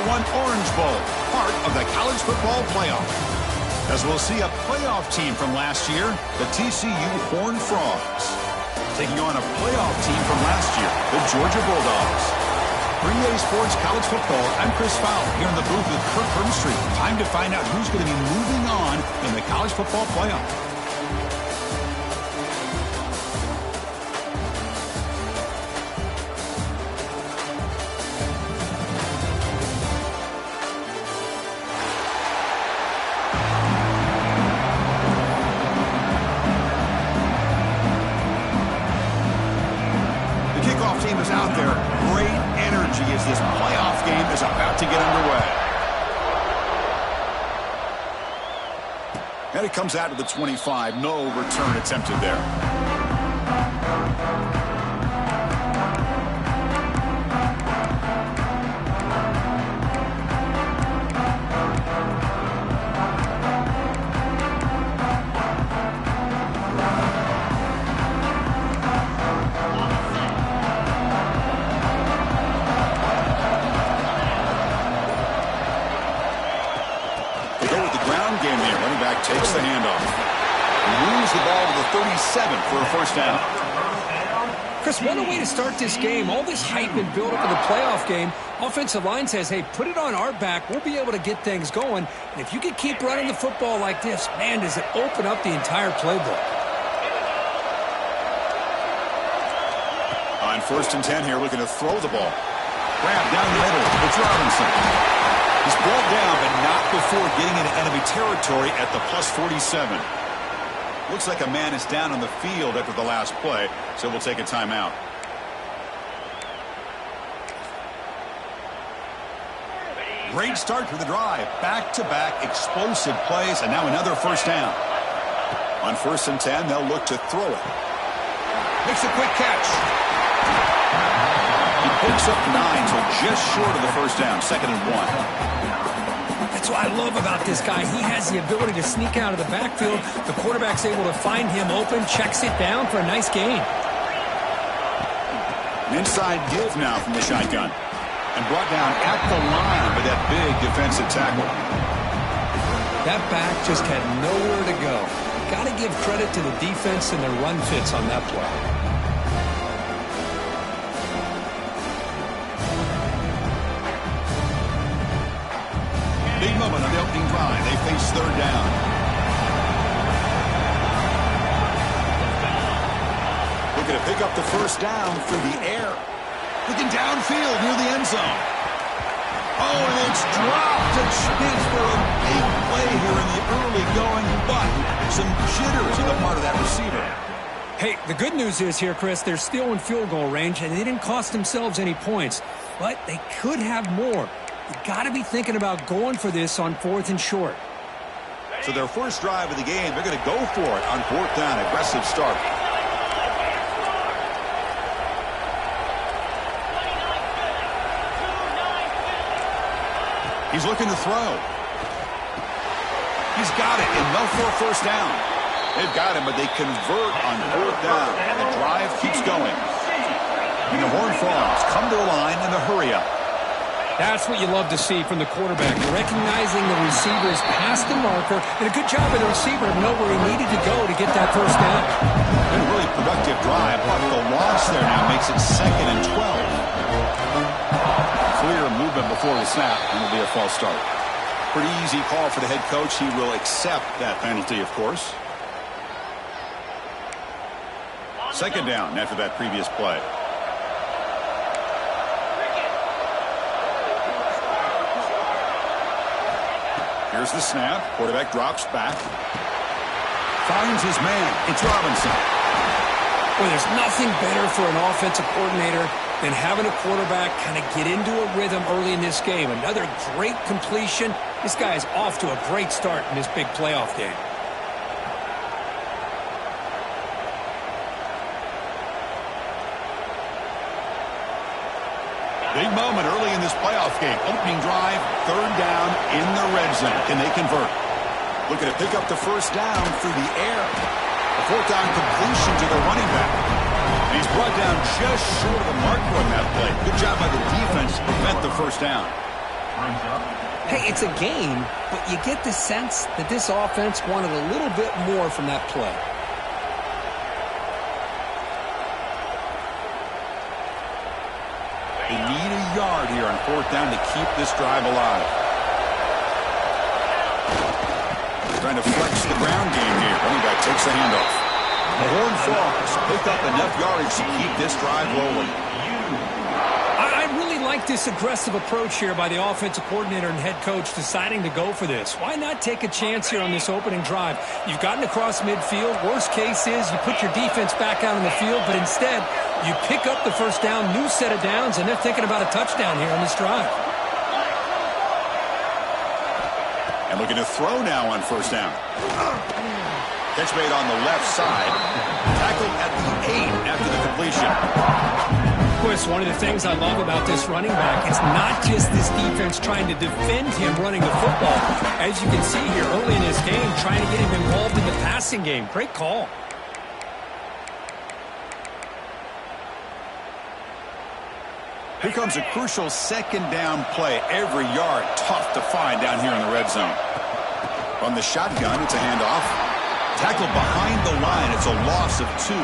one Orange Bowl, part of the college football playoff. As we'll see a playoff team from last year, the TCU Horned Frogs, taking on a playoff team from last year, the Georgia Bulldogs. For EA Sports College Football, I'm Chris Fowler here in the booth with Kirk Herbstreit. Time to find out who's going to be moving on in the college football playoff. Team is out there. Great energy as this playoff game is about to get underway. And it comes out to the 25. No return attempted there. Takes the handoff. Moves the ball to the 37 for a first down. Chris, what a way to start this game. All this hype and build up for the playoff game. Offensive line says, hey, put it on our back. We'll be able to get things going. And if you can keep running the football like this, man, does it open up the entire playbook. On 1st and 10 here, looking to throw the ball. Grab down the middle. It's Robinson. He's brought down, but not before getting into enemy territory at the plus 47. Looks like a man is down on the field after the last play, so we'll take a timeout. Great start for the drive. Back-to-back explosive plays, and now another first down. On 1st and 10, they'll look to throw it. Makes a quick catch. He picks up 9, so just short of the first down. 2nd and 1. That's what I love about this guy. He has the ability to sneak out of the backfield. The quarterback's able to find him open, checks it down for a nice gain. An inside give now from the shotgun. And brought down at the line with that big defensive tackle. That back just had nowhere to go. Got to give credit to the defense and their run fits on that play. Big moment on the opening drive. They face 3rd down. Looking to pick up the first down through the air. Looking downfield near the end zone. Oh, and it's dropped. A chance for a big play here in the early going, but some jitters on the part of that receiver. Hey, the good news is here, Chris, they're still in field goal range, and they didn't cost themselves any points, but they could have more. You got to be thinking about going for this on 4th and short. So their first drive of the game, they're going to go for it on 4th down. Aggressive start. He's looking to throw. He's got it, and they'll for a first down. They've got him, but they convert on 4th down. And the drive keeps going. And the Horned Frogs come to the line in a hurry-up. That's what you love to see from the quarterback, recognizing the receiver's past the marker, and a good job of the receiver to know where he needed to go to get that first down. Been a really productive drive, but the loss there now makes it 2nd and 12. Clear movement before the snap, and it'll be a false start. Pretty easy call for the head coach. He will accept that penalty, of course. 2nd down after that previous play. Here's the snap. Quarterback drops back. Finds his man. It's Robinson. Well, there's nothing better for an offensive coordinator than having a quarterback kind of get into a rhythm early in this game. Another great completion. This guy is off to a great start in this big playoff game. Big moment early in this playoff game. Opening drive, 3rd down in the red zone. Can they convert? Looking to pick up the first down through the air. A 4th down completion to the running back. And he's brought down just short of the marker on that play. Good job by the defense to prevent the first down. Hey, it's a game, but you get the sense that this offense wanted a little bit more from that play. They need a yard here on 4th down to keep this drive alive. Trying to flex the ground game here. Running back takes the handoff. The Horned Frogs picked up enough yardage to keep this drive rolling. I really like this aggressive approach here by the offensive coordinator and head coach deciding to go for this. Why not take a chance here on this opening drive? You've gotten across midfield. Worst case is you put your defense back out on the field, but instead you pick up the first down, new set of downs, and they're thinking about a touchdown here on this drive. And looking to throw now on 1st down. Catch made on the left side. Tackled at the 8 after the completion. Chris, one of the things I love about this running back, it's not just this defense trying to defend him running the football. As you can see here early in this game, trying to get him involved in the passing game. Great call. Here comes a crucial 2nd down play. Every yard tough to find down here in the red zone. From the shotgun, it's a handoff. Tackled behind the line. It's a loss of 2.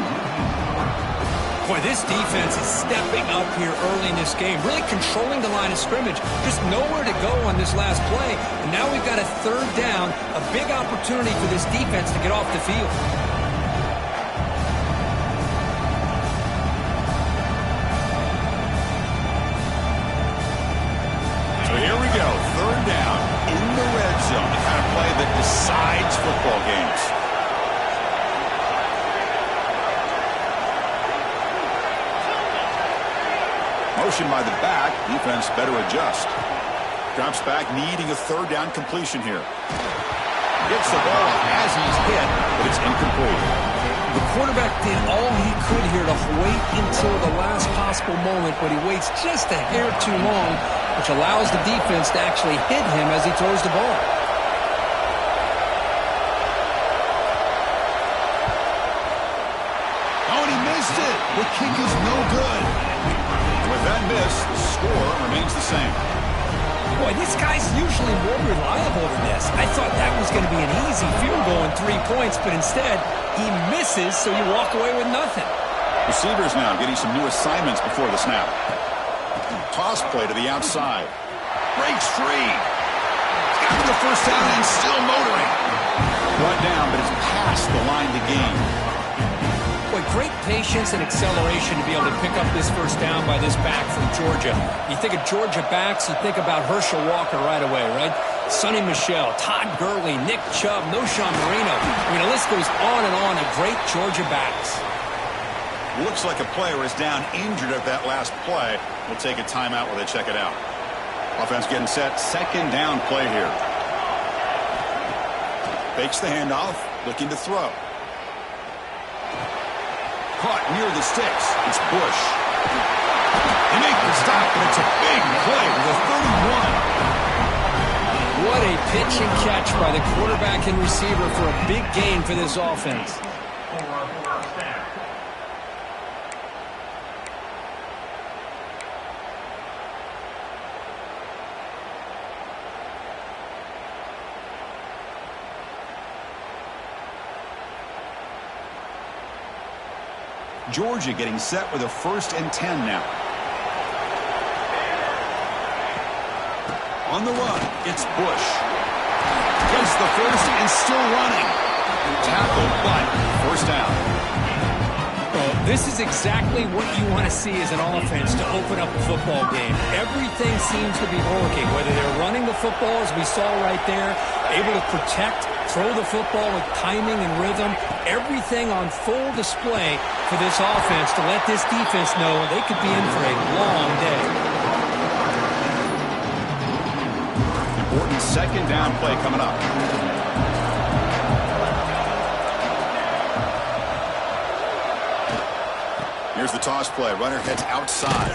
Boy, this defense is stepping up here early in this game, really controlling the line of scrimmage. Just nowhere to go on this last play. And now we've got a 3rd down, a big opportunity for this defense to get off the field. So here we go, 3rd down in the red zone. The kind of play that decides football games. Motion by the back. Defense better adjust. Drops back, needing a 3rd down completion here. Gets the ball as he's hit, but it's incomplete. The quarterback did all he could here to wait until the last possible moment, but he waits just a hair too long, which allows the defense to actually hit him as he throws the ball. Oh, and he missed it. The kick is no good. With that miss, the score remains the same. Boy, this guy's usually more reliable than this. I thought that was going to be an easy field goal and 3 points, but instead, he misses, so you walk away with nothing. Receivers now getting some new assignments before the snap. Toss play to the outside. Breaks free. He's got to the 1st down and still motoring. Brought down, but it's past the line to gain. Boy, great patience and acceleration to be able to pick up this 1st down by this back from Georgia. You think of Georgia backs, you think about Herschel Walker right away, right? Sonny Michel, Todd Gurley, Nick Chubb, Noshawn Marino. I mean, the list goes on and on of great Georgia backs. Looks like a player is down injured at that last play. We'll take a timeout while they check it out. Offense getting set. 2nd down play here. Fakes the handoff. Looking to throw. Caught near the sticks. It's Bush. They make the stop, but it's a big play with a 31. What a pitch and catch by the quarterback and receiver for a big gain for this offense. Georgia getting set with a 1st and 10 now. On the run, it's Bush. Gets the 1st and still running. Tackled, but 1st down. Well, this is exactly what you want to see as an offense to open up a football game. Everything seems to be working, whether they're running the football, as we saw right there, able to protect, throw the football with timing and rhythm. Everything on full display for this offense to let this defense know they could be in for a long day. Important 2nd down play coming up. Here's the toss play. Runner heads outside.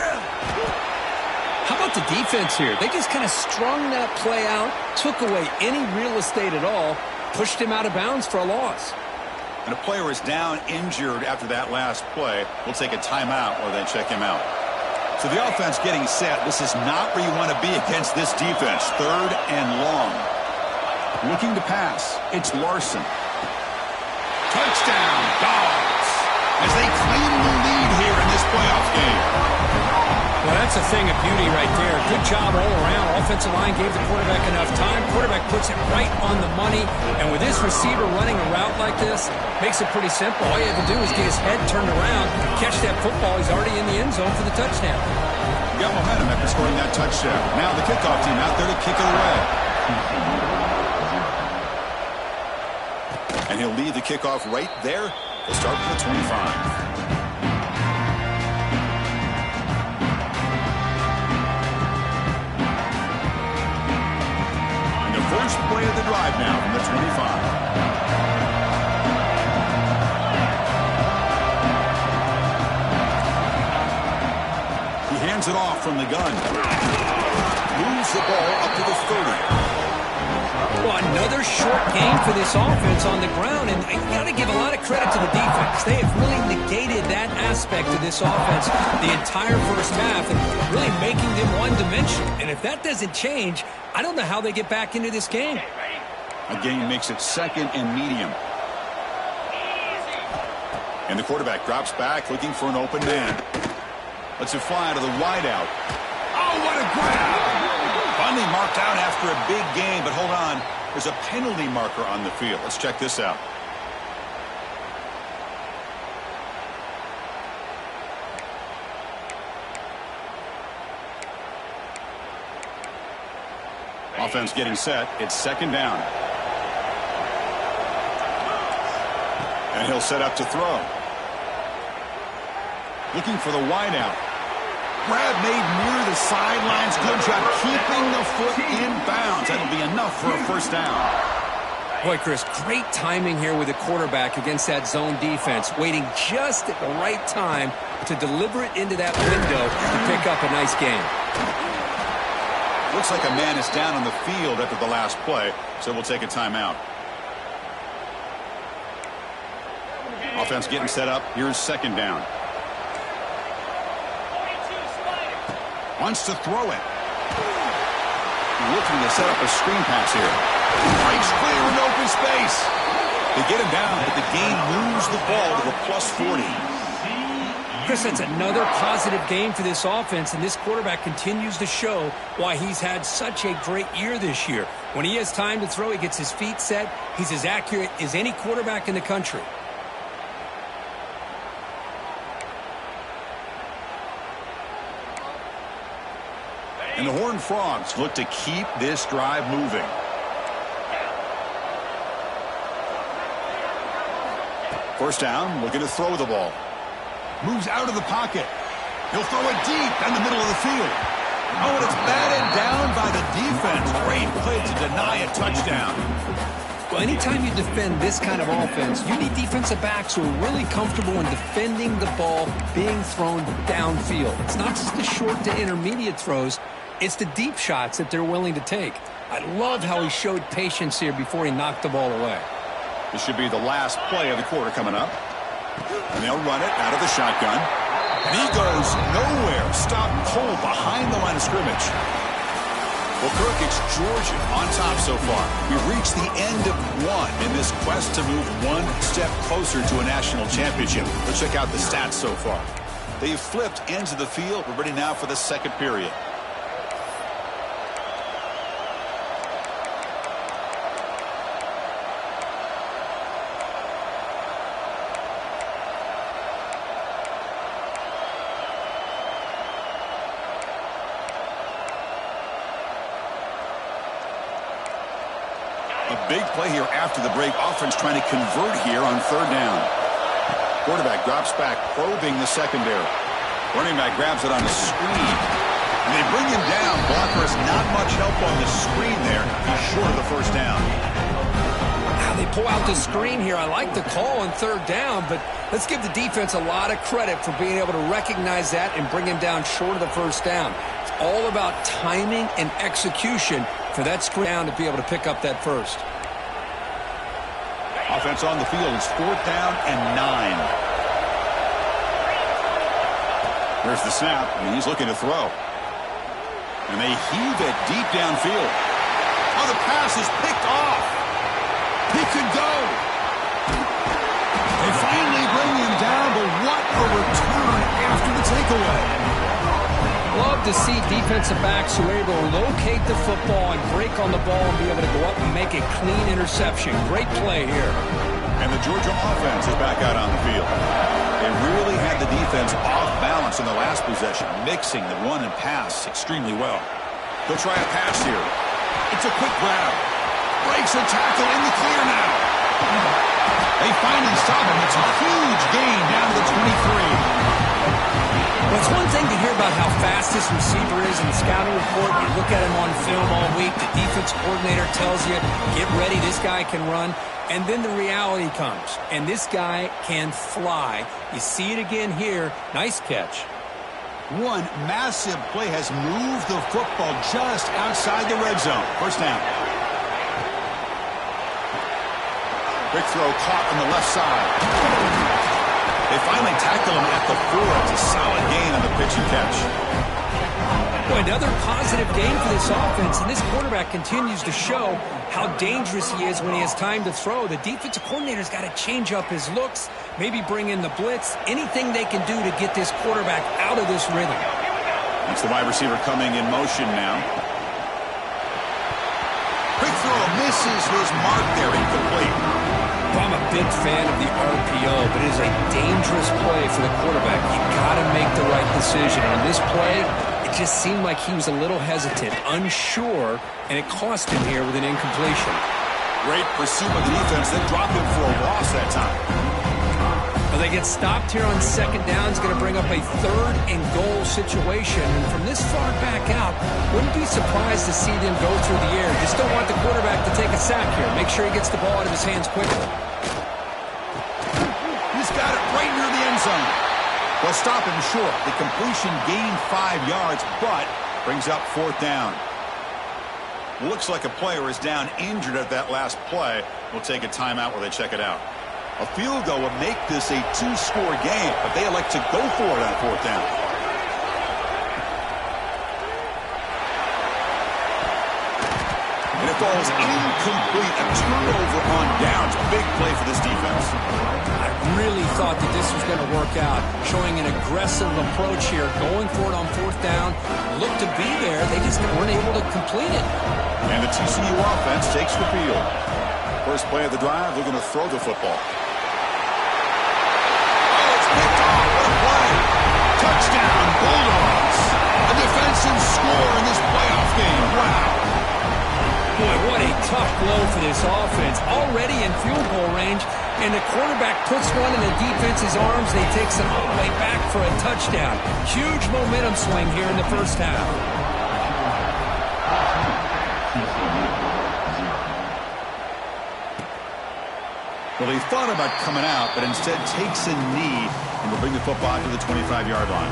How about the defense here? They just kind of strung that play out, took away any real estate at all, pushed him out of bounds for a loss. And a player is down injured after that last play. We'll take a timeout while they check him out. So the offense getting set. This is not where you want to be against this defense. 3rd and long. Looking to pass. It's Larson. Touchdown, Dogs, as they claim the lead here in this playoff game. Well, that's a thing of beauty right there. Good job all around. Offensive line gave the quarterback enough time. Quarterback puts it right on the money. And with this receiver running a route like this, makes it pretty simple. All you have to do is get his head turned around, catch that football. He's already in the end zone for the touchdown. You got momentum after scoring that touchdown. Now the kickoff team out there to kick it away. And he'll lead the kickoff right there. They'll start from the 25. First play of the drive now from the 25. He hands it off from the gun. Moves the ball up to the 30. Well, another short game for this offense on the ground, and you got to give a lot of credit to the defense. They have really negated that aspect of this offense the entire first half and really making them one-dimensional. And if that doesn't change, I don't know how they get back into this game. A gain makes it 2nd and medium. And the quarterback drops back looking for an open man. Lets it fly to the wideout. Oh, what a grab! Finally marked out after a big game, but hold on. There's a penalty marker on the field. Let's check this out. Offense getting set. It's 2nd down. And he'll set up to throw. Looking for the wideout. Grab made near the sidelines. Good job keeping the foot in bounds. That'll be enough for a first down. Boy, Chris, great timing here with the quarterback against that zone defense, waiting just at the right time to deliver it into that window to pick up a nice game. Looks like a man is down on the field after the last play, so we'll take a timeout. Offense getting set up. Here's 2nd down. Wants to throw it. Looking to set up a screen pass here. Breaks clear in open space. They get him down, but the game moves the ball to a +40. Chris, that's another positive game for this offense, and this quarterback continues to show why he's had such a great year this year. When he has time to throw, he gets his feet set. He's as accurate as any quarterback in the country. And the Horned Frogs look to keep this drive moving. First down, looking to throw the ball. Moves out of the pocket. He'll throw it deep in the middle of the field. Oh, and it's batted down by the defense. Great play to deny a touchdown. Well, anytime you defend this kind of offense, you need defensive backs who are really comfortable in defending the ball being thrown downfield. It's not just the short to intermediate throws. It's the deep shots that they're willing to take. I love how he showed patience here before he knocked the ball away. This should be the last play of the quarter coming up. And they'll run it out of the shotgun. And he goes nowhere. Stopped cold behind the line of scrimmage. Well, Kirk, it's Georgia on top so far. We've reached the end of one in this quest to move one step closer to a national championship. Let's check out the stats so far. They've flipped ends of the field. We're ready now for the second period. Big play here after the break. Offense trying to convert here on 3rd down. Quarterback drops back, probing the secondary. Running back grabs it on the screen. And they bring him down. Blocker has not much help on the screen there. He's short of the first down. Wow, they pull out the screen here. I like the call on 3rd down, but let's give the defense a lot of credit for being able to recognize that and bring him down short of the first down. It's all about timing and execution for that screen down to be able to pick up that first. Offense on the field. It's 4th down and 9. There's the snap, and he's looking to throw. And they heave it deep downfield. Oh, the pass is picked off. He could go. They finally bring him down, but what a return after the takeaway. Love to see defensive backs who are able to locate the football and break on the ball and be able to go up and make a clean interception. Great play here. And the Georgia offense is back out on the field. They really had the defense off balance in the last possession, mixing the run and pass extremely well. They'll try a pass here. It's a quick grab. Breaks a tackle in the clear now. They finally stop him. It's a huge gain down to the 23. Well, it's one thing to hear about how fast this receiver is in the scouting report. You look at him on film all week. The defense coordinator tells you, get ready, this guy can run. And then the reality comes, and this guy can fly. You see it again here. Nice catch. One massive play has moved the football just outside the red zone. First down. Big throw caught on the left side. They finally tackle him at the 4. It's a solid gain on the pitch and catch. Well, another positive gain for this offense, and this quarterback continues to show how dangerous he is when he has time to throw. The defensive coordinator's got to change up his looks, maybe bring in the blitz, anything they can do to get this quarterback out of this rhythm. It's the wide receiver coming in motion now. Quick throw misses his mark there, incomplete. I'm a big fan of the RPO, but it is a dangerous play for the quarterback. You got to make the right decision. On this play, it just seemed like he was a little hesitant, unsure, and it cost him here with an incompletion. Great pursuit of the defense, then drop him for a loss that time. Well, they get stopped here on second down. It's going to bring up a 3rd and goal situation. And from this far back out, wouldn't be surprised to see them go through the air. Just don't want the quarterback to take a sack here. Make sure he gets the ball out of his hands quickly. He's got it right near the end zone. They'll stop him short. The completion gained 5 yards, but brings up 4th down. Looks like a player is down injured at that last play. We'll take a timeout while they check it out. A field goal would make this a 2-score game, but they elect to go for it on 4th down. And it falls incomplete. A turnover on downs. Big play for this defense. I really thought that this was going to work out, showing an aggressive approach here, going for it on 4th down. Looked to be there. They just weren't able to complete it. And the TCU offense takes the field. First play of the drive, they're going to throw the football. Touchdown, Bulldogs. A defensive score in this playoff game. Wow. Boy, what a tough blow for this offense. Already in field goal range, and the quarterback puts one in the defense's arms, and he takes it all the way back for a touchdown. Huge momentum swing here in the first half. Well, he thought about coming out, but instead takes a knee and will bring the football to the 25-yard line.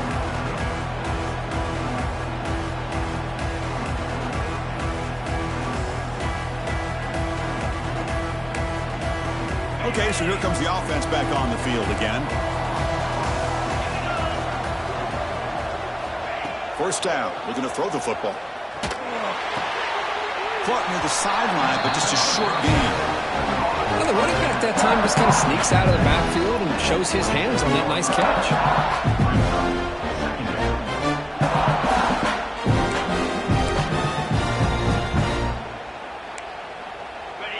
Okay, so here comes the offense back on the field again. First down, looking to throw the football. Caught near the sideline, but just a short gain. Well, the running back that time just kind of sneaks out of the backfield and shows his hands on that nice catch.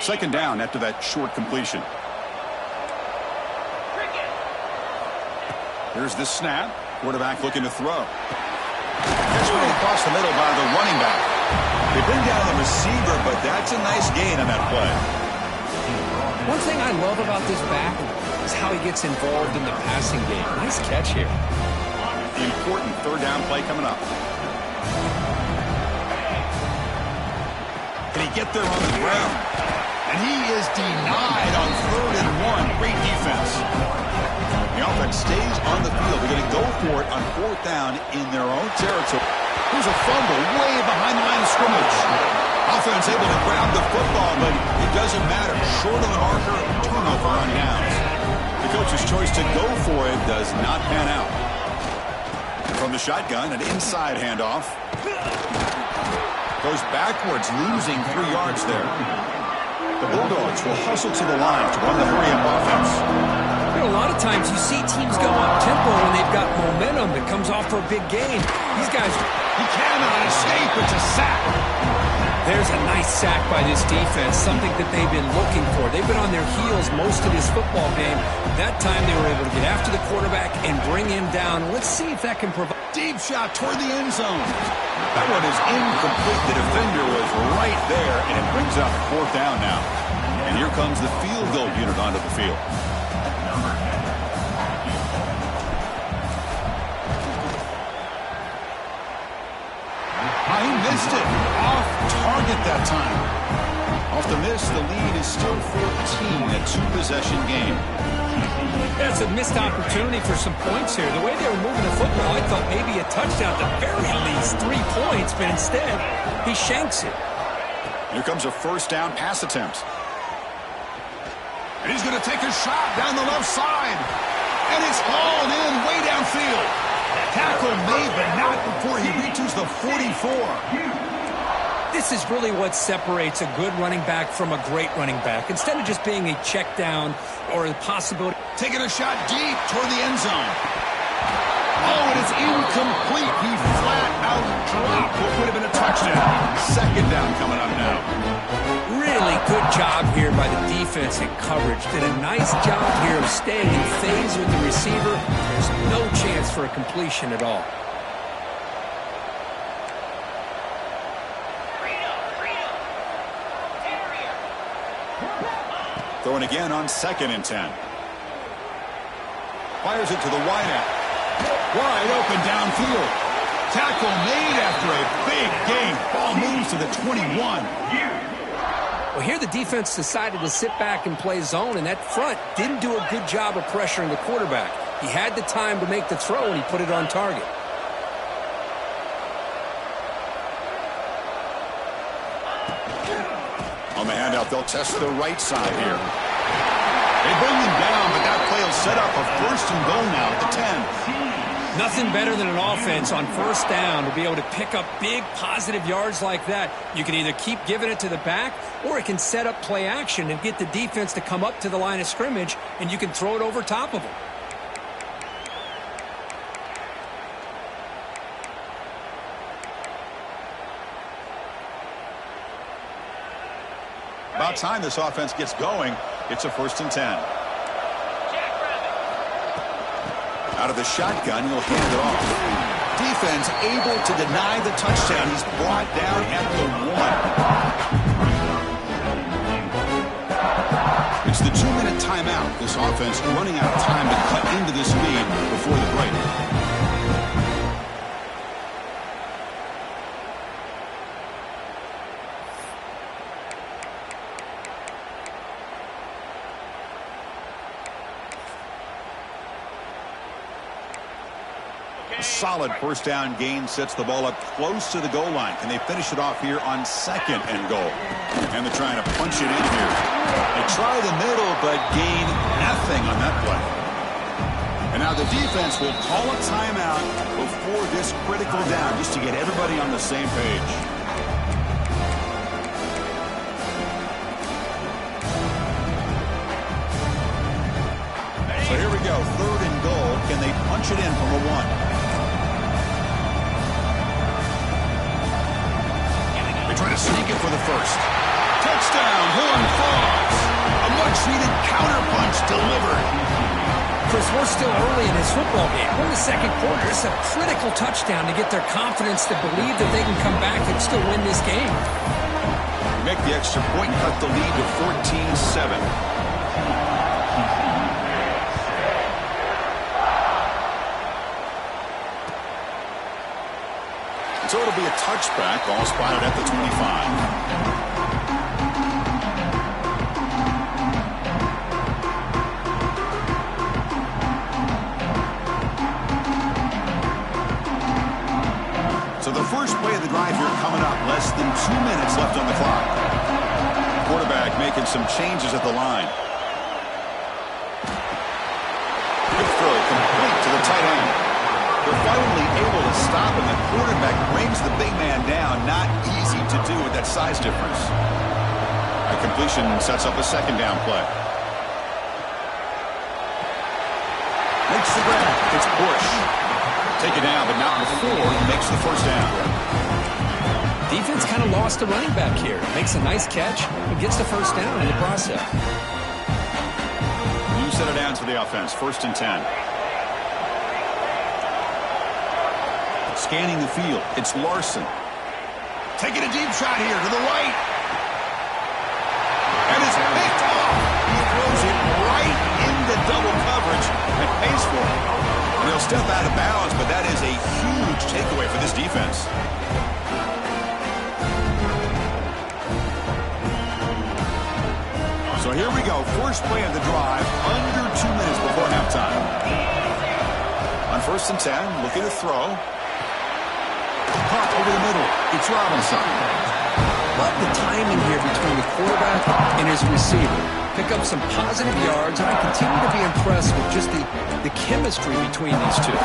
Second down after that short completion. Here's the snap. Quarterback looking to throw. Catch right across the middle by the running back. They bring down the receiver, but that's a nice gain on that play. One thing I love about this back is how he gets involved in the passing game. Nice catch here. The important 3rd down play coming up. Can he get there on the ground? And he is denied on 3rd and 1. Great defense. The offense stays on the field. They're going to go for it on 4th down in their own territory. Here's a fumble way behind the line of scrimmage. Offense able to grab the football, but it doesn't matter. Short of the marker, turnover on downs. The coach's choice to go for it does not pan out. From the shotgun, an inside handoff. Goes backwards, losing 3 yards there. The Bulldogs will hustle to the line to run the hurry-up offense. You know, a lot of times you see teams go up-tempo when they've got momentum that comes off for a big gain. These guys... He cannot escape. It's a sack. There's a nice sack by this defense, something that they've been looking for. They've been on their heels most of this football game. That time they were able to get after the quarterback and bring him down. Let's see if that can provide... Deep shot toward the end zone. That one is incomplete. The defender was right there, and it brings up 4th down now. And here comes the field goal unit onto the field. He missed it. Off target that time. Off the miss, the lead is still 14, a 2-possession game. That's a missed opportunity for some points here. The way they were moving the football, I thought maybe a touchdown, at the very least 3 points, but instead, he shanks it. Here comes a 1st down pass attempt. And he's going to take a shot down the left side. And it's hauled in way downfield. Tackle made, but not before he reaches the 44. This is really what separates a good running back from a great running back. Instead of just being a check down or the possibility... Taking a shot deep toward the end zone. Oh, it is incomplete. He flat out dropped what would have been a touchdown. 2nd down coming up now. Really good job here by the defense in coverage. Did a nice job here of staying in phase with the receiver. There's no chance for a completion at all. Throwing again on 2nd and 10. Fires it to the wideout. Wide open downfield. Tackle made after a big gain. Ball moves to the 21. Well, here the defense decided to sit back and play zone, and that front didn't do a good job of pressuring the quarterback. He had the time to make the throw, and he put it on target. On the handout, they'll test the right side here. They bring him down, but that play will set up a 1st and goal now at the 10. Nothing better than an offense on 1st down to be able to pick up big positive yards like that. You can either keep giving it to the back, or it can set up play action and get the defense to come up to the line of scrimmage, and you can throw it over top of them. About time this offense gets going. It's a 1st and 10. Out of the shotgun, he'll hand it off. Defense able to deny the touchdown. He's brought down at the 1. It's the 2-minute timeout. This offense running out of time to cut into this lead before the break. A solid 1st down gain sets the ball up close to the goal line. Can they finish it off here on 2nd and goal? And they're trying to punch it in here. They try the middle, but gain nothing on that play. And now the defense will call a timeout before this critical down, just to get everybody on the same page. So here we go, 3rd and goal. Can they punch it in from a 1? Trying to sneak it for the 1st. Touchdown, Horned Frogs. A much-needed counterpunch delivered. Chris, we're still early in this football game. We're in the 2nd quarter. It's a critical touchdown to get their confidence to believe that they can come back and still win this game. Make the extra point, cut the lead to 14-7. So it'll be a touchback, ball spotted at the 25. So the first play of the drive here coming up, less than 2 minutes left on the clock. Quarterback making some changes at the line. Good throw, complete to the tight end. They're finally able to stop him. The quarterback brings the big man down. Not easy to do with that size difference. A completion sets up a second down play. Makes the grab. It's Bush. Take it down, but not before he makes the first down. Defense kind of lost the running back here. Makes a nice catch and gets the first down in the process. New set of downs for the offense. 1st and 10. Scanning the field. It's Larson. Taking a deep shot here to the right. And it's picked off. He throws it right into double coverage and pays for it. And he'll step out of bounds, but that is a huge takeaway for this defense. So here we go. First play of the drive, under 2 minutes before halftime. On 1st and 10, looking to throw. Caught over the middle. It's Robinson. Love the timing here between the quarterback and his receiver. Pick up some positive yards, and I continue to be impressed with just the chemistry between these two.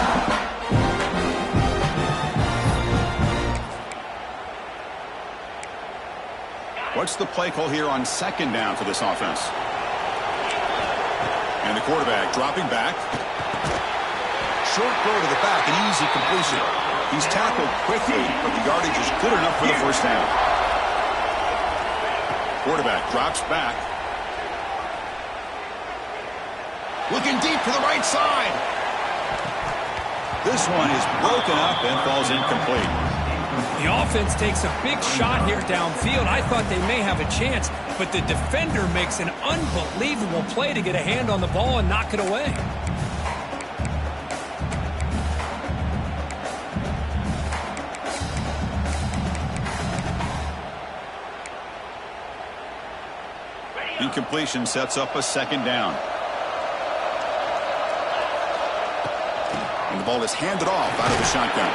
What's the play call here on 2nd down for this offense? And the quarterback dropping back. Short throw to the back, an easy completion. He's tackled quickly, but the yardage is good enough for the first down. Quarterback drops back. Looking deep to the right side. This one is broken up and falls incomplete. The offense takes a big shot here downfield. I thought they may have a chance, but the defender makes an unbelievable play to get a hand on the ball and knock it away. Incompletion sets up a 2nd down. And the ball is handed off out of the shotgun.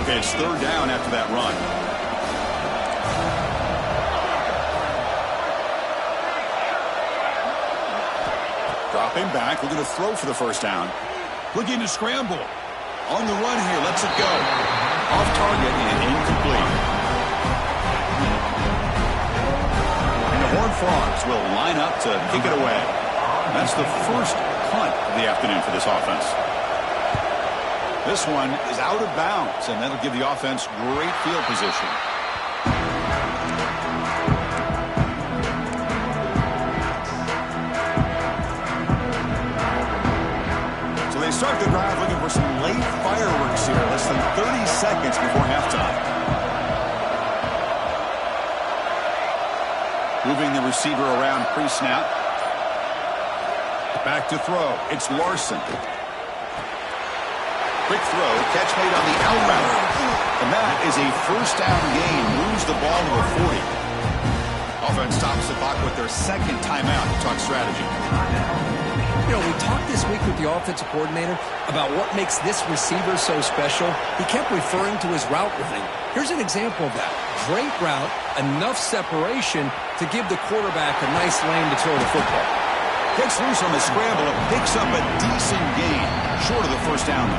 Okay, it's 3rd down after that run. Dropping back, looking to throw for the first down. Looking to scramble. On the run here, lets it go. Off target and incomplete. And the Horned Frogs will line up to kick it away. That's the first punt of the afternoon for this offense. This one is out of bounds, and that'll give the offense great field position. They start the drive looking for some late fireworks here. Less than 30 seconds before halftime. Moving the receiver around pre-snap. Back to throw. It's Larson. Quick throw. Catch made on the out route. And that is a first down gain. Moves the ball to a 40. Offense stops the clock with their 2nd timeout to talk strategy. You know, we talked this week with the offensive coordinator about what makes this receiver so special. He kept referring to his route running. Here's an example of that. Great route, enough separation to give the quarterback a nice lane to throw the football. Gets loose on the scramble and picks up a decent gain, short of the first down.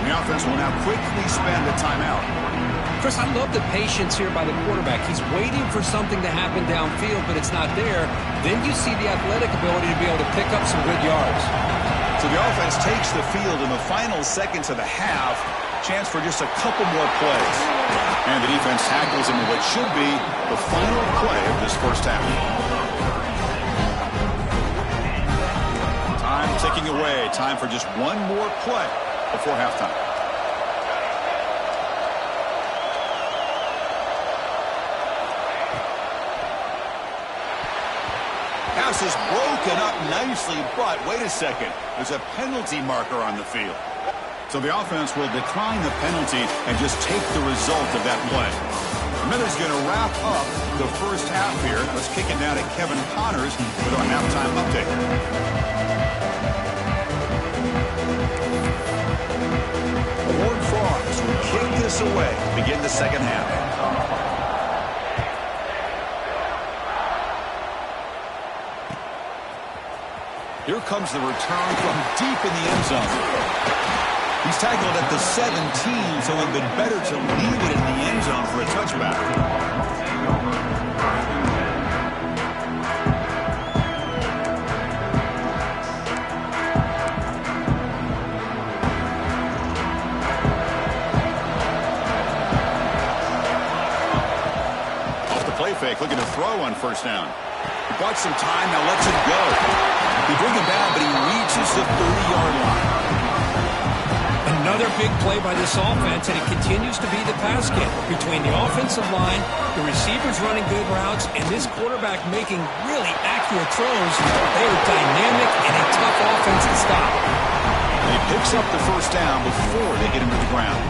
The offense will now quickly spend a timeout. Chris, I love the patience here by the quarterback. He's waiting for something to happen downfield, but it's not there. Then you see the athletic ability to be able to pick up some good yards. So the offense takes the field in the final seconds of the half. Chance for just a couple more plays. And the defense tackles him in what should be the final play of this first half. Time ticking away. Time for just one more play before halftime. Pass is broken up nicely, but wait a second. There's a penalty marker on the field. So the offense will decline the penalty and just take the result of that play. Miller's going to wrap up the first half here. Let's kick it down to Kevin Connors with our halftime update. The Horned Frogs will kick this away to begin the second half. Here comes the return from deep in the end zone. He's tackled at the 17, so it would have been better to leave it in the end zone for a touchback. Off the play fake, looking to throw on first down. He bought some time, now lets it go. He brings him down, but he reaches the 30-yard line. Another big play by this offense, and it continues to be the pass game. Between the offensive line, the receivers running good routes, and this quarterback making really accurate throws, they are dynamic and a tough offense to stop. And he picks up the first down before they get him to the ground.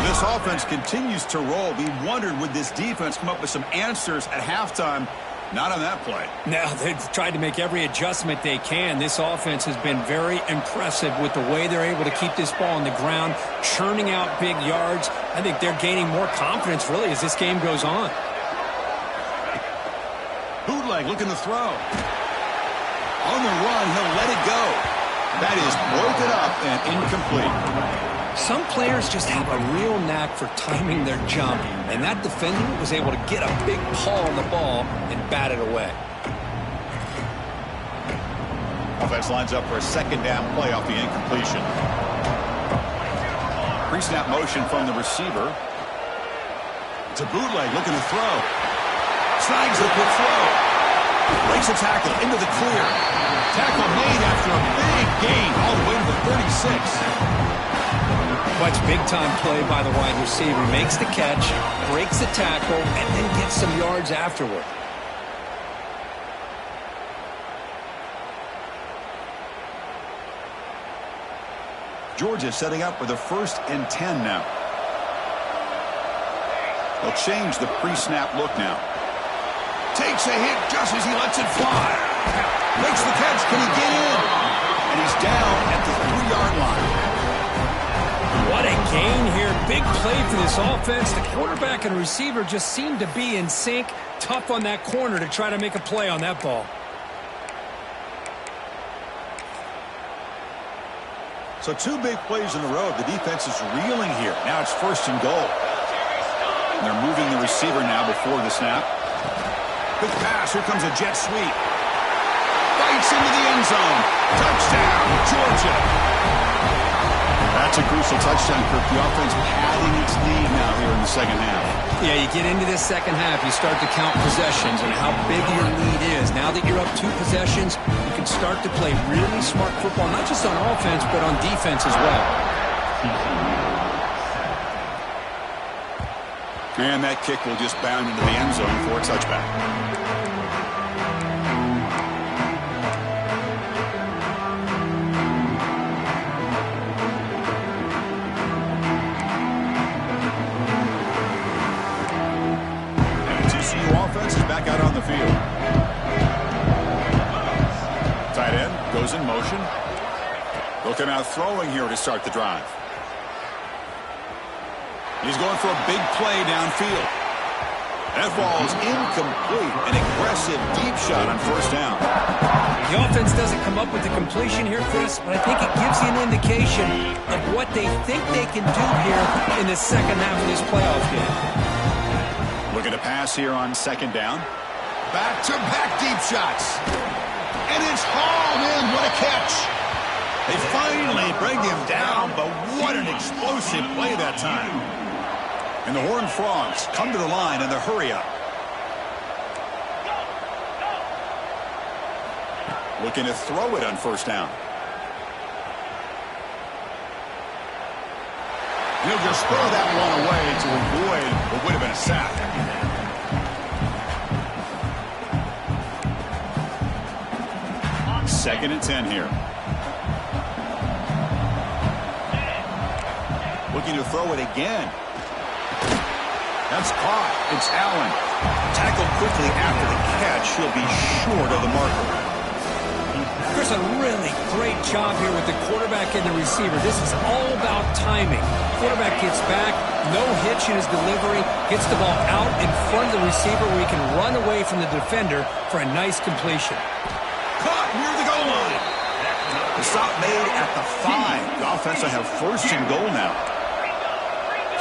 This offense continues to roll. We wondered, would this defense come up with some answers at halftime? Not on that play. Now, they've tried to make every adjustment they can. This offense has been very impressive with the way they're able to keep this ball on the ground, churning out big yards. I think they're gaining more confidence, really, as this game goes on. Bootleg looking to throw. On the run, he'll let it go. That is broken up and incomplete. Some players just have a real knack for timing their jump, and that defender was able to get a big paw on the ball and bat it away. Offense lines up for a second down play off the incompletion. Pre-snap motion from the receiver. It's a bootleg looking to throw. Snags the quick throw. Breaks a tackle into the clear. Tackle made after a big gain all the way to the 36. Much big-time play by the wide receiver. Makes the catch, breaks the tackle, and then gets some yards afterward. Georgia setting up with a 1st and 10 now. They'll change the pre-snap look now. Takes a hit just as he lets it fly. Makes the catch. Can he get in? And he's down at the 3-yard line. What a gain here. Big play for this offense. The quarterback and receiver just seem to be in sync. Tough on that corner to try to make a play on that ball. So 2 big plays in a row. The defense is reeling here. Now it's 1st and goal. And they're moving the receiver now before the snap. Quick pass. Here comes a jet sweep. Bites into the end zone. Touchdown, Georgia. That's a crucial touchdown, Kirk. The offense padding its lead now here in the second half. Yeah, you get into this second half, you start to count possessions and how big your lead is. Now that you're up 2 possessions, you can start to play really smart football, not just on offense, but on defense as well. And that kick will just bound into the end zone for a touchback. Offense is back out on the field. Tight end goes in motion. Looking out throwing here to start the drive. He's going for a big play downfield. That ball is incomplete. An aggressive deep shot on first down. The offense doesn't come up with the completion here, Chris, but I think it gives you an indication of what they think they can do here in the second half of this playoff game. Looking to pass here on second down. Back-to-back deep shots. And it's hauled in. What a catch. They finally bring him down, but what an explosive play that time. And the Horned Frogs come to the line in the hurry-up. Looking to throw it on first down. He'll just throw that one away to avoid what would have been a sack. 2nd and 10 here. Looking to throw it again. That's caught. It's Allen. Tackled quickly after the catch. He'll be short of the marker. There's a really great job here with the quarterback and the receiver. This is all about timing. Quarterback gets back, no hitch in his delivery, gets the ball out in front of the receiver where he can run away from the defender for a nice completion. Caught near the goal line. The stop made at the 5. The offense will have first and goal now.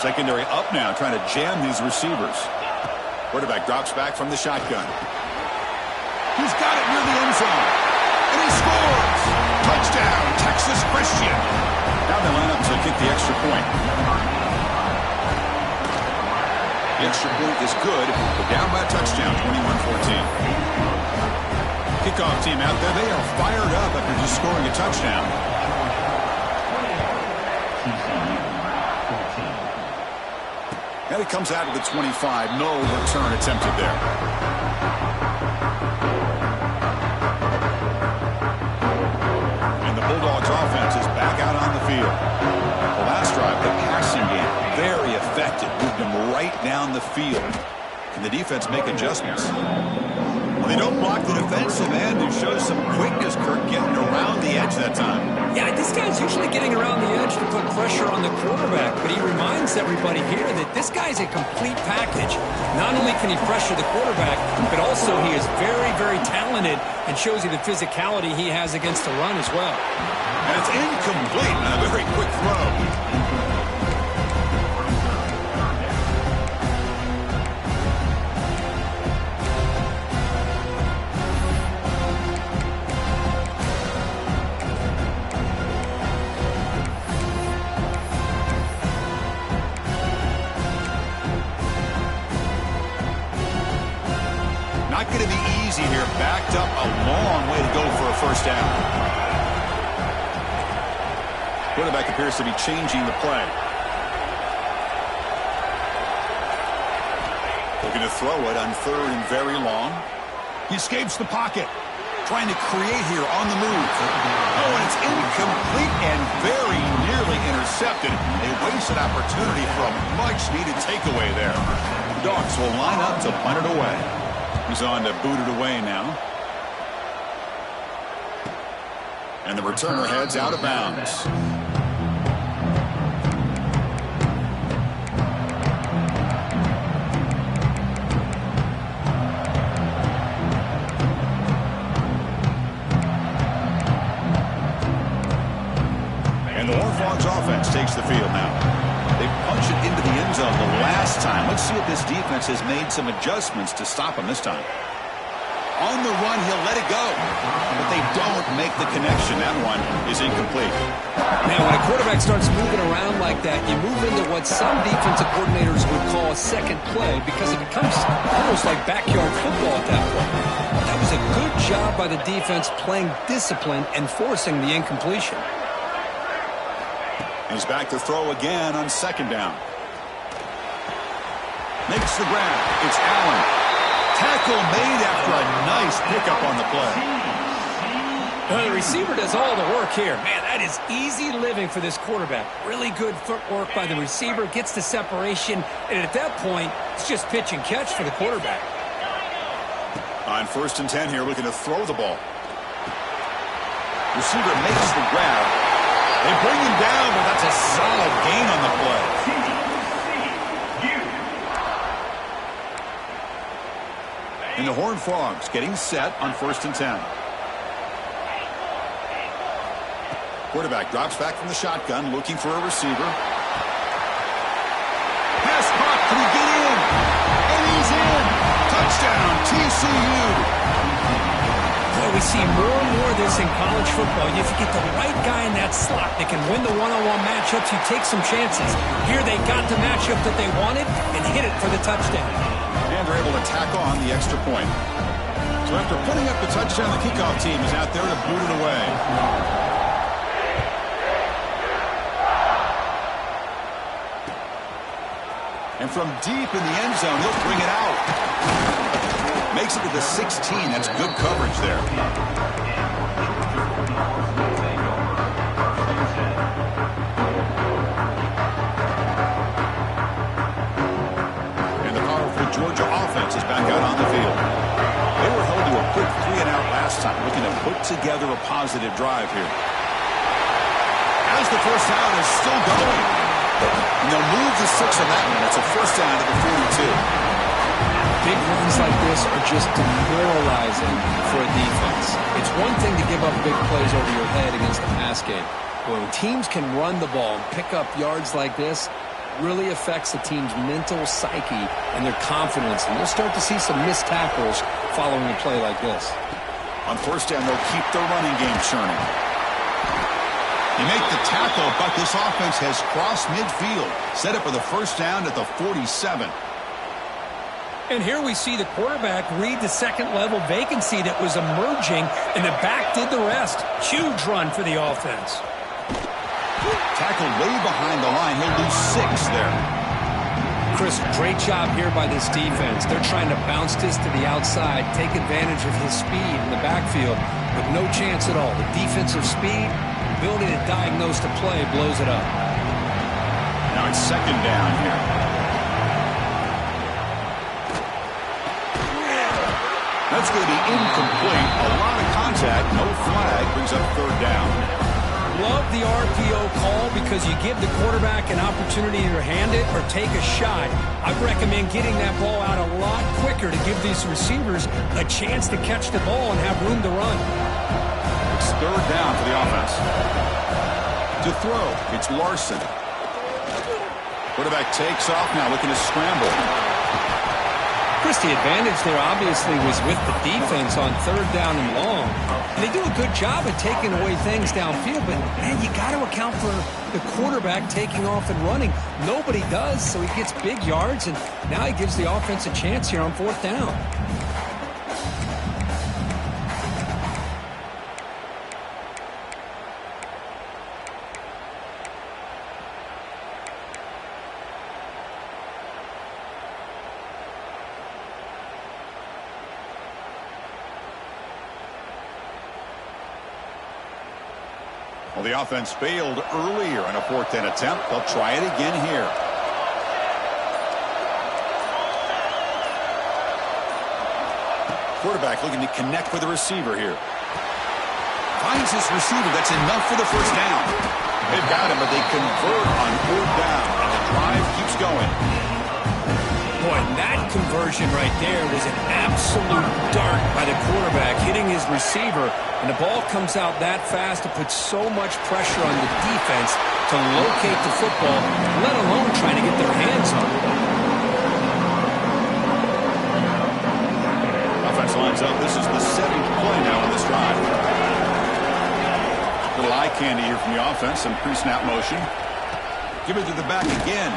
Secondary up now, trying to jam these receivers. Quarterback drops back from the shotgun. He's got it near the end zone. And he scores. Touchdown, Texas Christian. Now they line up to kick the extra point. The extra point is good. We're down by a touchdown, 21-14. Kickoff team out there. They are fired up after just scoring a touchdown. And it comes out of the 25. No return attempted there. And the Bulldogs offense is back out on the field. The last drive, the passing game, very effective. Moved them right down the field. Can the defense make adjustments? Well, they don't block the defensive end, who shows some quickness, Kirk, getting around the edge that time. Yeah, this guy's usually getting around the edge to put pressure on the quarterback, but he reminds everybody here that this guy's a complete package. Not only can he pressure the quarterback, but also he is very, very talented and shows you the physicality he has against the run as well. And it's incomplete on a very quick throw. Not going to be easy here. Backed up a long way to go for a first down. Quarterback appears to be changing the play. Looking to throw it on 3rd and very long. He escapes the pocket. Trying to create here on the move. Oh, and it's incomplete and very nearly intercepted. A wasted opportunity for a much-needed takeaway there. The Dogs will line up to punt it away. He's on to boot it away now. And the returner heads out of bounds. And the Horned Frogs offense takes the field now. They punch it into the end zone the last time. Let's see if this defense has made some adjustments to stop him this time. On the run, he'll let it go. But they don't make the connection. That one is incomplete. Now, when a quarterback starts moving around like that, you move into what some defensive coordinators would call a second play because it becomes almost like backyard football at that point. That was a good job by the defense playing discipline and forcing the incompletion. He's back to throw again on 2nd down. Makes the grab. It's Allen. Tackle made after a nice pickup on the play. The receiver does all the work here. Man, that is easy living for this quarterback. Really good footwork by the receiver. Gets the separation. And at that point, it's just pitch and catch for the quarterback. On 1st and 10 here, looking to throw the ball. Receiver makes the grab. They bring him down, but that's a solid gain on the play. And the Horned Frogs getting set on 1st and 10. Quarterback drops back from the shotgun, looking for a receiver. Pass caught. Can he get in? And he's in. Touchdown, TCU. Boy, we see more and more of this in college football. If you get the right guy in that slot that can win the one-on-one matchups, you take some chances. Here they got the matchup that they wanted and hit it for the touchdown. And they're able to tack on the extra point. So after putting up the touchdown, the kickoff team is out there to boot it away. And from deep in the end zone, he'll bring it out. Makes it to the 16. That's good coverage there. And the powerful Georgia offense is back out on the field. They were held to a quick 3-and-out last time, looking to put together a positive drive here. As the first down is still going. And they'll move the 6 on that one. It's a first down to the 42. Big runs like this are just demoralizing for a defense. It's one thing to give up big plays over your head against the pass game. When teams can run the ball and pick up yards like this, really affects the team's mental psyche and their confidence. And you'll start to see some missed tackles following a play like this. On first down, they'll keep their running game churning. They make the tackle, but this offense has crossed midfield. Set up for the first down at the 47. And here we see the quarterback read the second-level vacancy that was emerging, and the back did the rest. Huge run for the offense. Tackled way behind the line. He'll lose 6 there. Chris, great job here by this defense. They're trying to bounce this to the outside, take advantage of his speed in the backfield, with no chance at all. The defensive speed, ability to diagnose the play, blows it up. Now it's second down here. That's going to be incomplete. A lot of contact. No flag. Brings up third down. Love the RPO call because you give the quarterback an opportunity to hand it or take a shot. I recommend getting that ball out a lot quicker to give these receivers a chance to catch the ball and have room to run. It's third down for the offense. To throw, it's Larson. Quarterback takes off now, looking to scramble. Chris, the advantage there obviously was with the defense on third down and long. And they do a good job at taking away things downfield, but, man, you got to account for the quarterback taking off and running. Nobody does, so he gets big yards, and now he gives the offense a chance here on fourth down. Well, the offense failed earlier in a fourth down attempt. They'll try it again here. Quarterback looking to connect with the receiver here. Finds his receiver. That's enough for the first down. They've got him, but they convert on fourth down, and the drive keeps going. Boy, that conversion right there was an absolute dart by the quarterback, hitting his receiver, and the ball comes out that fast to put so much pressure on the defense to locate the football, let alone trying to get their hands on it. Offense lines up. This is the 7th play now on this drive. Little eye candy here from the offense. Some pre-snap motion. Give it to the back again.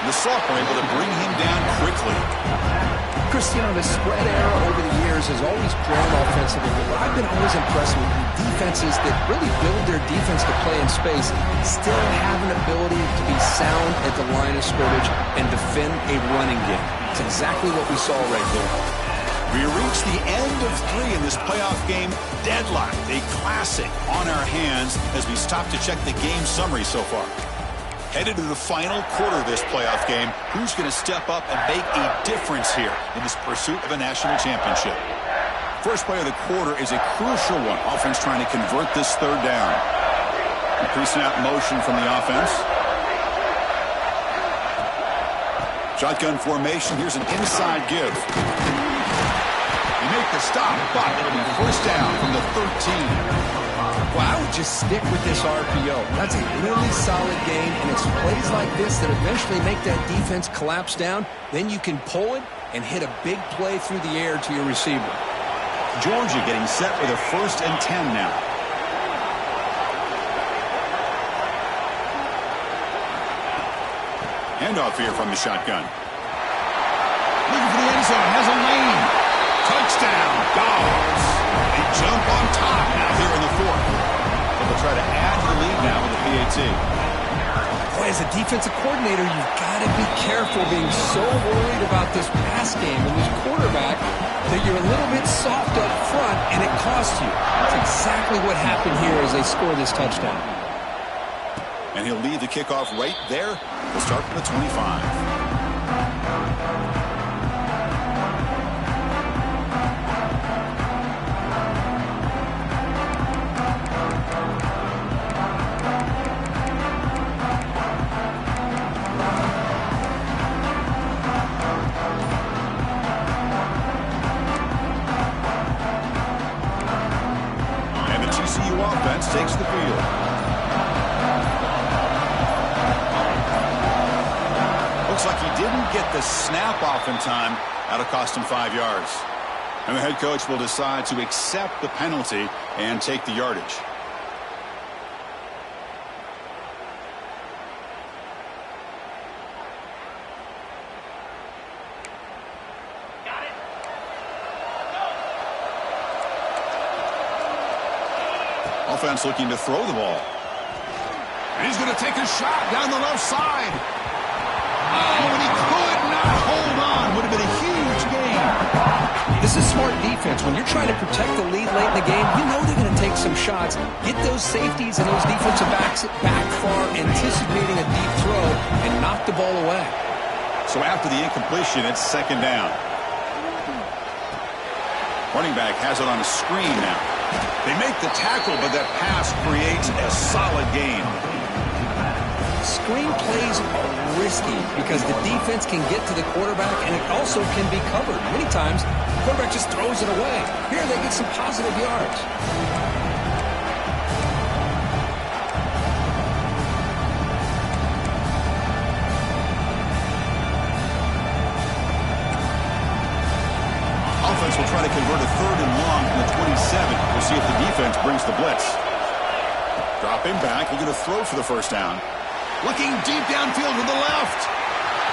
The sophomore able to bring him down quickly. Chris, you know, the spread era over the years has always grown offensively, but I've been always impressed with defenses that really build their defense to play in space, still have an ability to be sound at the line of scrimmage and defend a running game. It's exactly what we saw right there. We reach the end of 3 in this playoff game. Deadlocked, a classic on our hands as we stop to check the game summary so far. Headed to the final quarter of this playoff game. Who's going to step up and make a difference here in this pursuit of a national championship? First play of the quarter is a crucial one. Offense trying to convert this third down. Pre-snap motion from the offense. Shotgun formation. Here's an inside give. They make the stop, but it'll be first down from the 13. Well, I would just stick with this RPO. That's a really solid game, and it's plays like this that eventually make that defense collapse down. Then you can pull it and hit a big play through the air to your receiver. Georgia getting set with a 1st and 10 now. Handoff here from the shotgun. Looking for the end zone. Has a lane. Touchdown, Dogs. They jump on top now here in the 4th. They'll try to add the lead now with the PAT. Boy, as a defensive coordinator, you've got to be careful being so worried about this pass game and this quarterback that you're a little bit soft up front and it costs you. That's exactly what happened here as they score this touchdown. And he'll lead the kickoff right there. We'll start from the 25. offense takes the field. Looks like he didn't get the snap off in time. That'll cost him 5 yards. And the head coach will decide to accept the penalty and take the yardage. Offense looking to throw the ball. And he's going to take a shot down the left side. Oh, and he could not hold on. Would have been a huge gain. This is smart defense. When you're trying to protect the lead late in the game, you know they're going to take some shots. Get those safeties and those defensive backs back far, anticipating a deep throw, and knock the ball away. So after the incompletion, it's second down. Running back has it on a screen now. They make the tackle, but that pass creates a solid gain. Screen plays are risky because the defense can get to the quarterback, and it also can be covered. Many times, the quarterback just throws it away. Here, they get some positive yards. Offense will try to convert a 3rd and long from the 27. We'll see if the defense brings the blitz. Dropping back, looking to throw for the first down. Looking deep downfield to the left.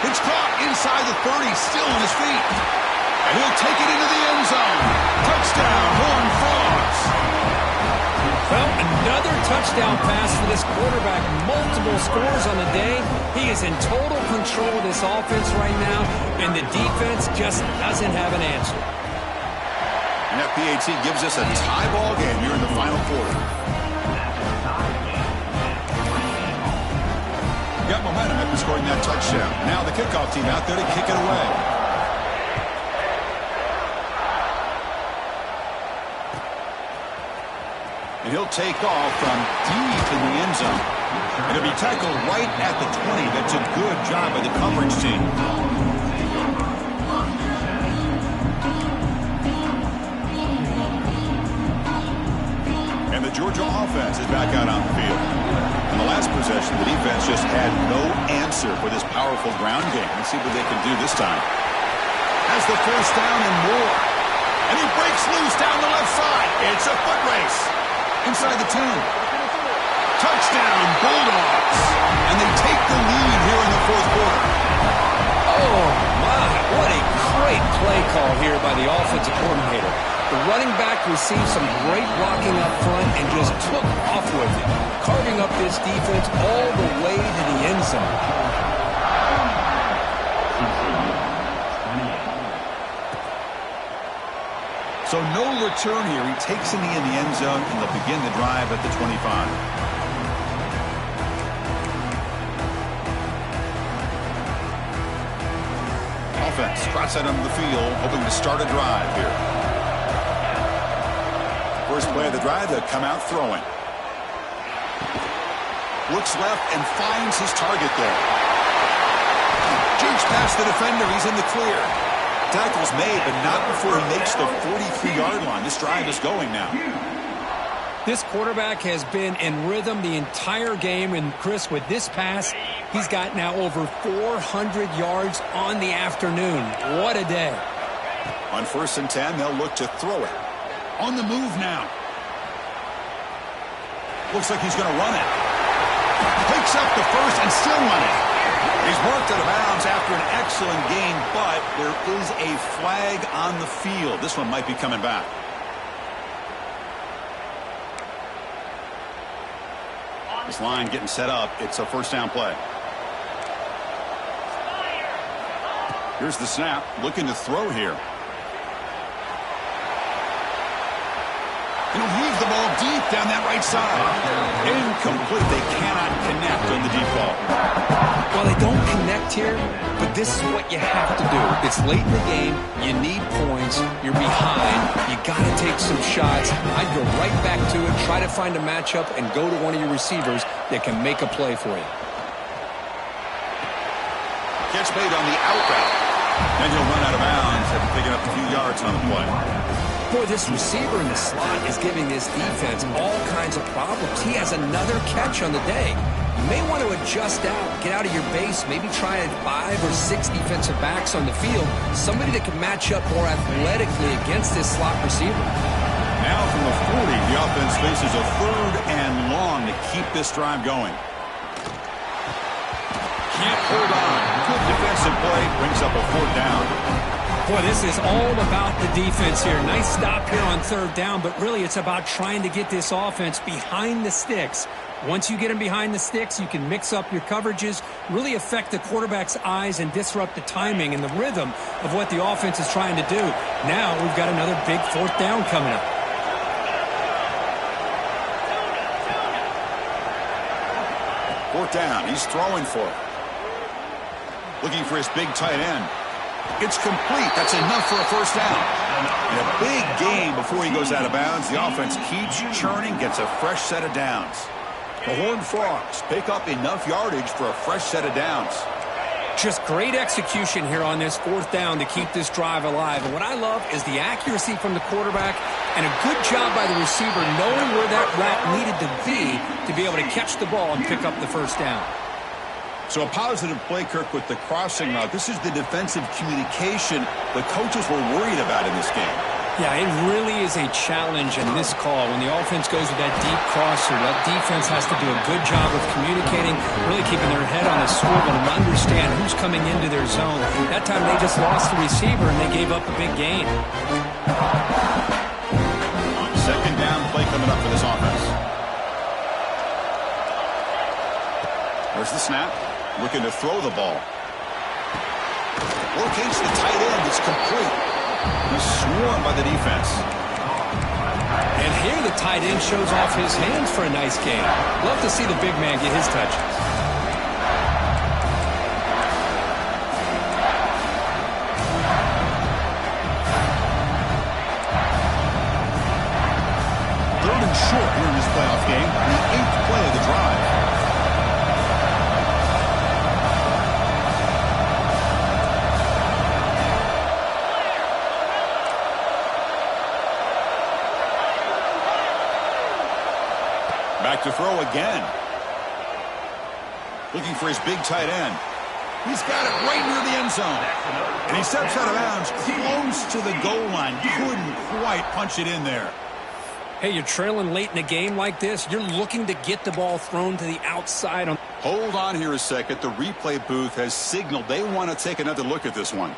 It's caught inside the 30, still on his feet. And he'll take it into the end zone. Touchdown, Horned Frogs. Well, another touchdown pass for this quarterback. Multiple scores on the day. He is in total control of this offense right now, and the defense just doesn't have an answer. And that PAT gives us a tie ball game here in the final quarter. Got momentum after scoring that touchdown. Now the kickoff team out there to kick it away. And he'll take off from deep in the end zone. And he'll be tackled right at the 20. That's a good job by the coverage team. And the Georgia offense is back out on the field. On the last possession, the defense just had no answer for this powerful ground game. Let's see what they can do this time. Has the first down and more. And he breaks loose down the left side. It's a foot race. Inside the 10. Touchdown, Bulldogs. And they take the lead here in the 4th quarter. Oh, my. What a great play call here by the offensive coordinator. The running back received some great blocking up front and just took off with it, carving up this defense all the way to the end zone. So no return here. He takes in the end zone, and they'll begin the drive at the 25. Offense trots out onto the field, hoping to start a drive here. First play of the drive, they'll come out throwing. Looks left and finds his target there. Jukes past the defender. He's in the clear. Tackle's made, but not before he makes the 43-yard line. This drive is going now. This quarterback has been in rhythm the entire game, and Chris, with this pass, he's got now over 400 yards on the afternoon. What a day. On 1st and 10, they'll look to throw it. On the move now. Looks like he's going to run it. Picks up the first and still running. He's marked out of bounds after an excellent gain, but there is a flag on the field. This one might be coming back. This line getting set up. It's a first down play. Here's the snap. Looking to throw here. And he'll weave the ball deep down that right side. Incomplete. They cannot connect on the deep ball. Well, they don't connect here, but this is what you have to do. It's late in the game. You need points. You're behind. You got to take some shots. I'd go right back to it, try to find a matchup, and go to one of your receivers that can make a play for you. Catch made on the out route. And he'll run out of bounds after picking up a few yards on the play. Boy, this receiver in the slot is giving this defense all kinds of problems. He has another catch on the day. You may want to adjust out, get out of your base, maybe try 5 or 6 defensive backs on the field, somebody that can match up more athletically against this slot receiver. Now from the 40, the offense faces a 3rd and long to keep this drive going. Can't hold on. Good defensive play, brings up a 4th down. Boy, this is all about the defense here. Nice stop here on 3rd down, but really it's about trying to get this offense behind the sticks. Once you get them behind the sticks, you can mix up your coverages, really affect the quarterback's eyes and disrupt the timing and the rhythm of what the offense is trying to do. Now we've got another big 4th down coming up. Fourth down, he's throwing for it. Looking for his big tight end. It's complete. That's enough for a 1st down. And a big gain before he goes out of bounds. The offense keeps churning, gets a fresh set of downs. The Horned Frogs pick up enough yardage for a fresh set of downs. Just great execution here on this 4th down to keep this drive alive. And what I love is the accuracy from the quarterback and a good job by the receiver knowing where that route needed to be able to catch the ball and pick up the 1st down. So a positive play, Kirk, with the crossing route. This is the defensive communication the coaches were worried about in this game. Yeah, it really is a challenge in this call. When the offense goes with that deep crosser, that defense has to do a good job of communicating, really keeping their head on a swivel and understand who's coming into their zone. That time they just lost the receiver and they gave up a big gain. 2nd down play coming up for this offense. There's the snap. Looking to throw the ball. Locates the tight end. It's complete. He's swarmed by the defense. And here the tight end shows off his hands for a nice game. Love to see the big man get his touches. 3rd and short here in this playoff game. The 8th play of the drive. Back to throw again. Looking for his big tight end. He's got it right near the end zone. And he steps out of bounds close to the goal line. Couldn't quite punch it in there. Hey, you're trailing late in a game like this. You're looking to get the ball thrown to the outside. Hold on here a second. The replay booth has signaled they want to take another look at this one.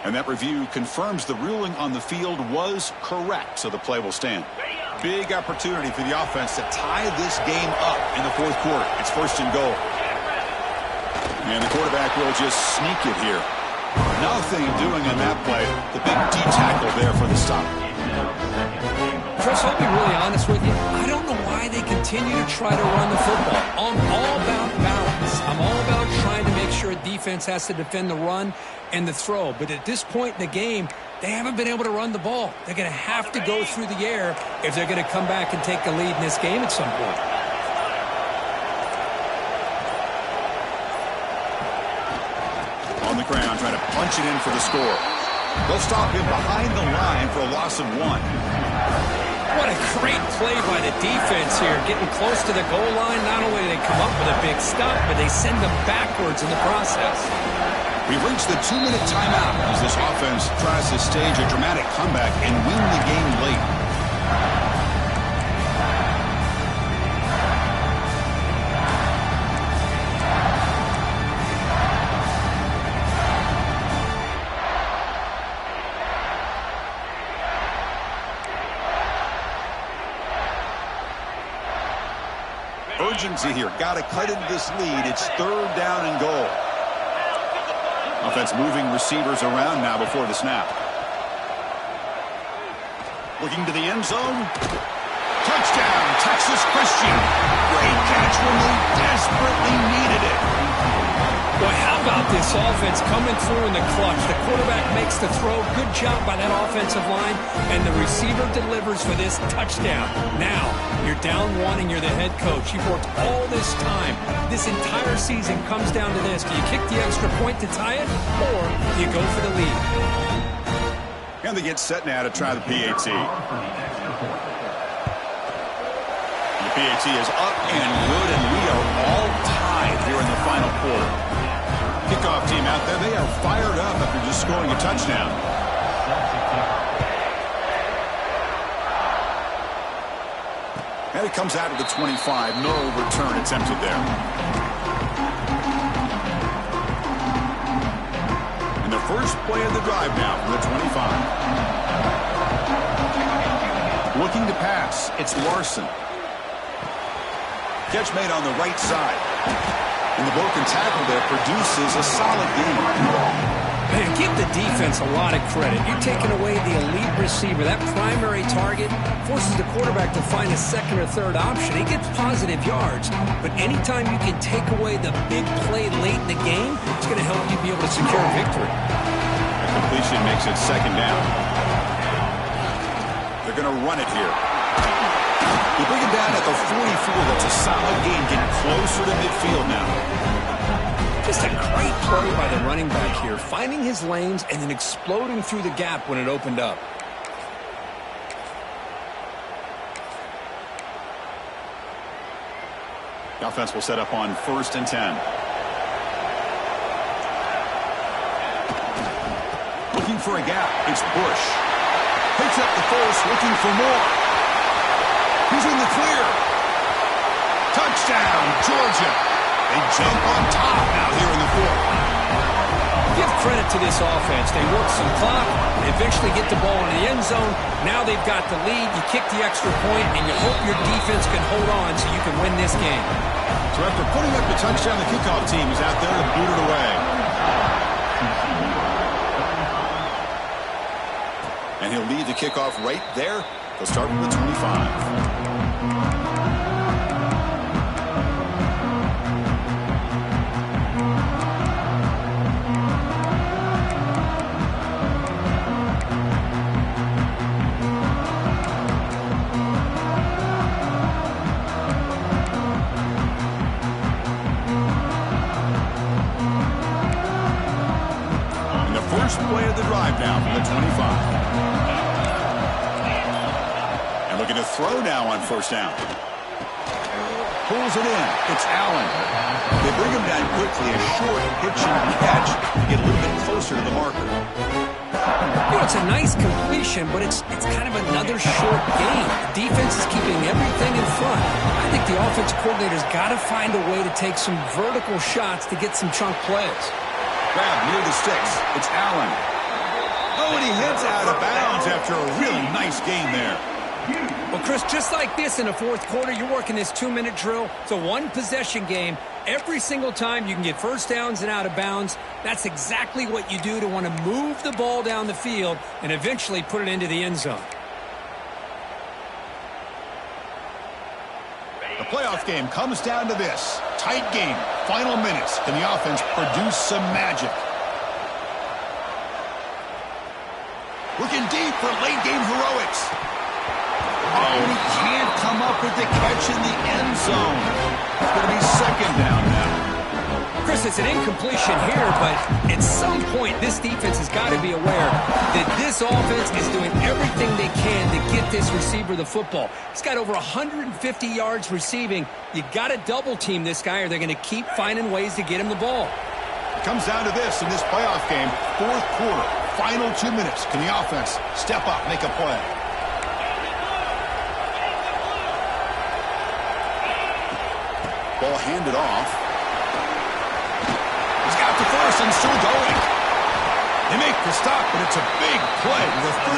And that review confirms the ruling on the field was correct, so the play will stand. Big opportunity for the offense to tie this game up in the 4th quarter. It's 1st and goal. And the quarterback will just sneak it here. Nothing doing on that play. The big D tackle there for the stop. Chris, I'll be really honest with you. I don't know why they continue to try to run the football. I'm all about balance. I'm all about trying to make sure a defense has to defend the run and the throw. But at this point in the game, they haven't been able to run the ball. They're going to have to go through the air if they're going to come back and take the lead in this game at some point. On the ground, trying to punch it in for the score. They'll stop him behind the line for a loss of 1. What a great play by the defense here. Getting close to the goal line, not only do they come up with a big stop, but they send them backwards in the process. We've reached the 2-minute timeout as this offense tries to stage a dramatic comeback and win the game late. Urgency here. Got to cut into this lead. It's 3rd down and goal. Offense moving receivers around now before the snap. Looking to the end zone. Touchdown, Texas Christian. Great catch when they desperately needed it. Boy, how about this offense coming through in the clutch? The quarterback makes the throw. Good job by that offensive line. And the receiver delivers for this touchdown. Now, you're down one and you're the head coach. You've worked all this time. This entire season comes down to this. Do you kick the extra point to tie it, or do you go for the lead? And they get set now to try the PAT. The PAT is up and good, and we are all tied here in the final quarter. Kickoff team out there, they are fired up after just scoring a touchdown. And it comes out of the 25. No return attempted there. And the first play of the drive now from the 25. Looking to pass, it's Larson. Catch made on the right side. And the broken tackle there produces a solid gain. Man, give the defense a lot of credit. You're taking away the elite receiver. That primary target forces the quarterback to find a second or third option. He gets positive yards. But anytime you can take away the big play late in the game, it's going to help you be able to secure a victory. The completion makes it second down. They're going to run it here. They bring it down at the 44. That's a solid gain, getting closer to midfield now. Just a great play by the running back here, finding his lanes and then exploding through the gap when it opened up. The offense will set up on 1st and 10. Looking for a gap. It's Bush. Picks up the first, looking for more. He's in the clear. Touchdown, Georgia. They jump on top now here in the fourth. Give credit to this offense. They work some clock. They eventually get the ball in the end zone. Now they've got the lead. You kick the extra point, and you hope your defense can hold on so you can win this game. So after putting up the touchdown, the kickoff team is out there to boot it away. And he'll lead the kickoff right there. They'll start with the 25. Play of the drive now from the 25. And looking to throw now on 1st down. Pulls it in. It's Allen. They bring him down quickly. A short hitching catch to get a little bit closer to the marker. You know, it's a nice completion, but it's kind of another short game. The defense is keeping everything in front. I think the offensive coordinator's got to find a way to take some vertical shots to get some chunk plays. Grab near the sticks. It's Allen. Oh, and he heads out of bounds after a really nice game there. Well, Chris, just like this in the fourth quarter, you're working this 2-minute drill. It's a one-possession game. Every single time you can get first downs and out of bounds. That's exactly what you do to want to move the ball down the field and eventually put it into the end zone. The playoff game comes down to this. Tight game. Final minutes. Can the offense produce some magic? Looking deep for late game heroics. Oh, he can't come up with the catch in the end zone. It's going to be second down now. Chris, it's an incompletion here, but at some point, this defense has got to be aware that this offense is doing everything they can to get this receiver the football. He's got over 150 yards receiving. You got to double team this guy, or they're going to keep finding ways to get him the ball. It comes down to this in this playoff game. Fourth quarter, final 2 minutes. Can the offense step up, make a play? Ball handed off. He's got the first and still going. They make the stop, but it's a big play with 31.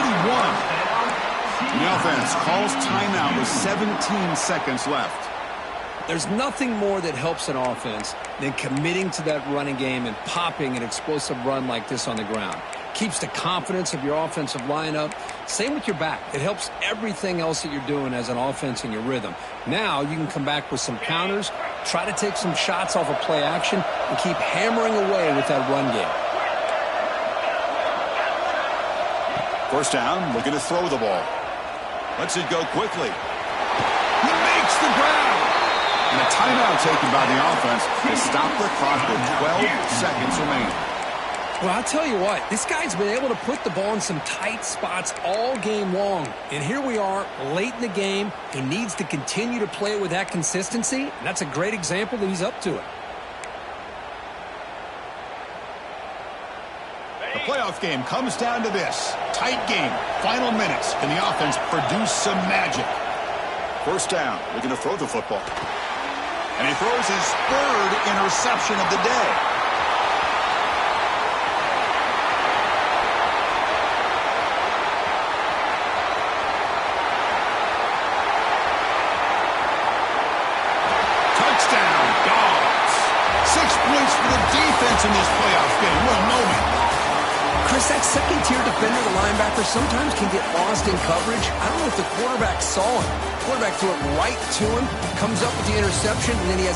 The offense calls timeout with 17 seconds left. There's nothing more that helps an offense than committing to that running game and popping an explosive run like this on the ground. Keeps the confidence of your offensive lineup. Same with your back. It helps everything else that you're doing as an offense in your rhythm. Now you can come back with some counters try to take some shots off of play action and keep hammering away with that run game. First down, looking to throw the ball. Lets it go quickly. He makes the grab. And a timeout taken by the offense to stop the clock with 12 seconds remaining. Well, I'll tell you what, this guy's been able to put the ball in some tight spots all game long. And here we are, late in the game. He needs to continue to play with that consistency, and that's a great example that he's up to it. The playoff game comes down to this. Tight game, final minutes. Can the offense produce some magic? First down, looking to throw the football. And he throws his third interception of the day. Touchdown, Dogs. 6 points for the defense in this playoff game. What a moment. Chris, that second-tier defender, the linebacker, sometimes can get lost in coverage. I don't know if the quarterback saw him. The quarterback threw it right to him, comes up with the interception, and then he has